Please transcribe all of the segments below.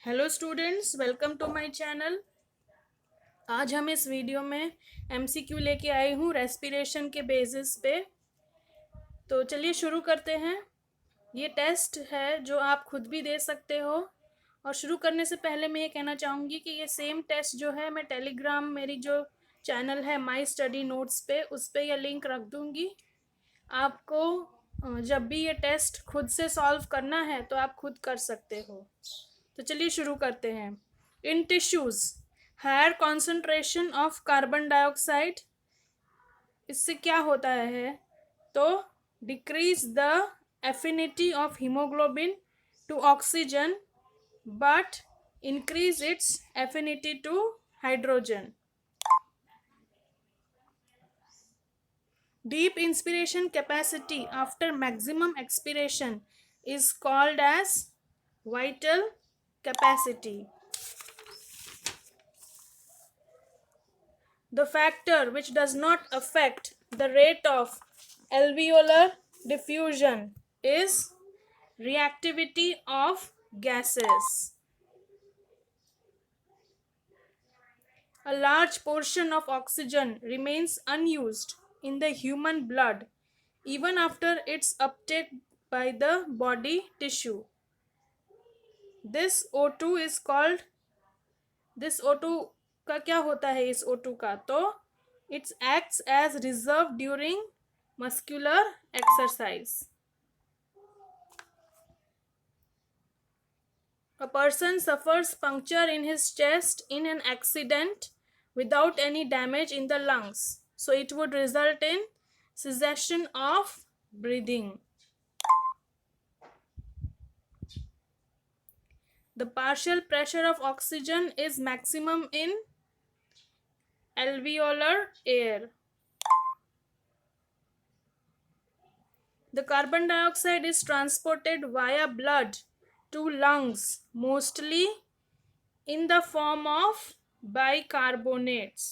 Hello students, welcome to my channel. आज हम इस वीडियो में एमसीक्यू लेके आई हूँ रेस्पिरेशन के बेसिस पे। तो चलिए शुरू करते हैं। ये टेस्ट है जो आप खुद भी दे सकते हो। और शुरू करने से पहले मैं ये कहना चाहूँगी कि ये सेम टेस्ट जो है मैं टेलीग्राम, मेरी जो चैनल है माई स्टडी नोट्स पे, उस पर यह लिंक रख दूँगी। आपको जब भी ये टेस्ट खुद से सॉल्व करना है तो आप खुद कर सकते हो। तो चलिए शुरू करते हैं। In tissues higher concentration of carbon dioxide, इससे क्या होता है? तो decrease the affinity of haemoglobin to oxygen but increase its affinity to hydrogen. Deep inspiration capacity after maximum expiration is called as vital capacity. The factor which does not affect the rate of alveolar diffusion is reactivity of gases. A large portion of oxygen remains unused in the human blood even after its uptake by the body tissue. This O2 is called, this O2 का क्या होता है? इस O2 का, तो it acts as reserve during muscular exercise. A person suffers puncture in his chest in an accident without any damage in the lungs, so it would result in cessation of breathing. The partial pressure of oxygen is maximum in alveolar air. The carbon dioxide is transported via blood to lungs, mostly in the form of bicarbonates.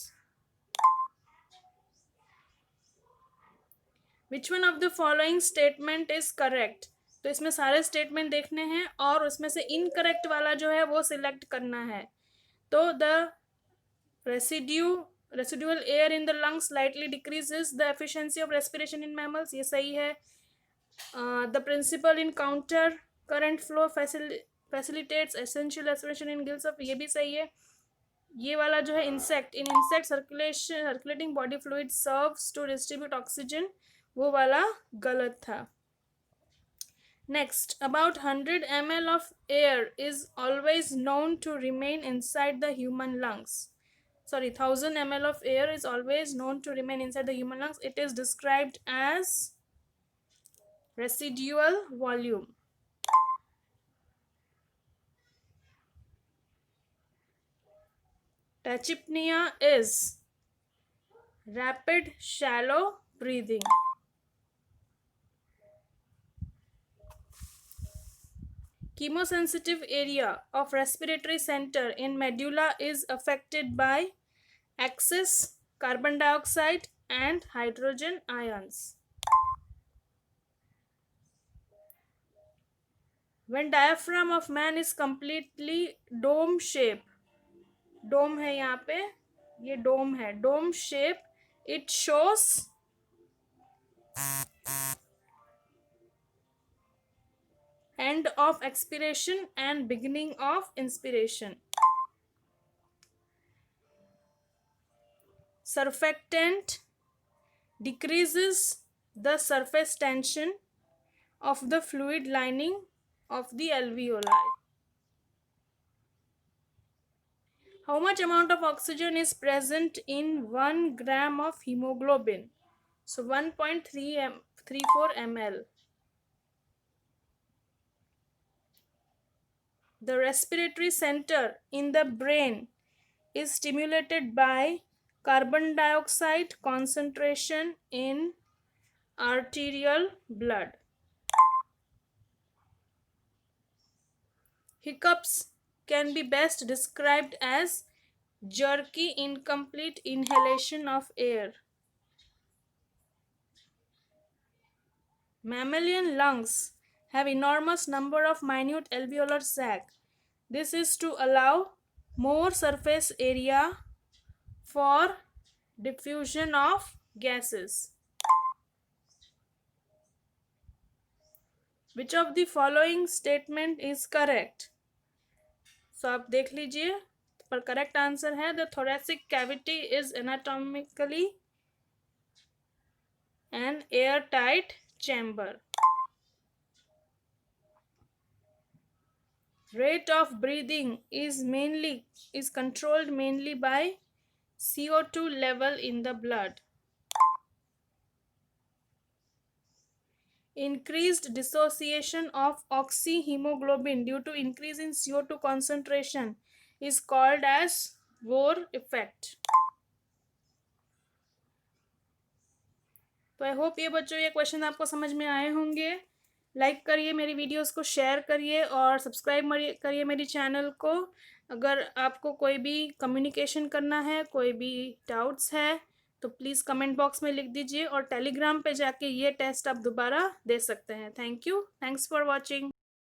Which one of the following statement is correct? तो इसमें सारे statement देखने हैं और उसमें से incorrect वाला जो है वो सिलेक्ट करना है। तो the residual air in the lungs slightly decreases the efficiency of respiration in mammals, ये सही है। The principle in counter current flow facilitates essential respiration in gills of, ये भी सही है। ये वाला जो है insect, in insect circulating body fluid serves to distribute oxygen, वो वाला गलत था। Next, about 100 ml of air is always known to remain inside the human lungs. Sorry, 1000 ml of air is always known to remain inside the human lungs. It is described as residual volume. Tachypnea is rapid shallow breathing. Chemosensitive area of respiratory center in medulla is affected by excess carbon dioxide and hydrogen ions. When diaphragm of man is completely dome shape, dome है यहाँ पे, ये dome है, dome shape, it shows end of expiration and beginning of inspiration. Surfactant decreases the surface tension of the fluid lining of the alveoli. How much amount of oxygen is present in 1 gram of hemoglobin? So 1.34 ml. The respiratory center in the brain is stimulated by carbon dioxide concentration in arterial blood. Hiccups can be best described as jerky, incomplete inhalation of air. Mammalian lungs have enormous number of minute alveolar sac. This is to allow more surface area for diffusion of gases. Which of the following statement is correct? So आप देख लीजिए, पर correct answer है the thoracic cavity is anatomically an airtight chamber. Rate of breathing is controlled mainly by CO2 level in the blood. Increased dissociation of oxyhemoglobin due to increase in CO2 concentration is called as Bohr effect. तो I hope ये बच्चों ये question आपको समझ में आए होंगे. Like करिए मेरी वीडियोस को, शेयर करिए और सब्सक्राइब करिए मेरी चैनल को. अगर आपको कोई भी कम्युनिकेशन करना है, कोई भी डाउट्स है, तो प्लीज़ कमेंट बॉक्स में लिख दीजिए और टेलीग्राम पे जाके ये टेस्ट आप दोबारा दे सकते हैं. Thank you. Thanks for watching.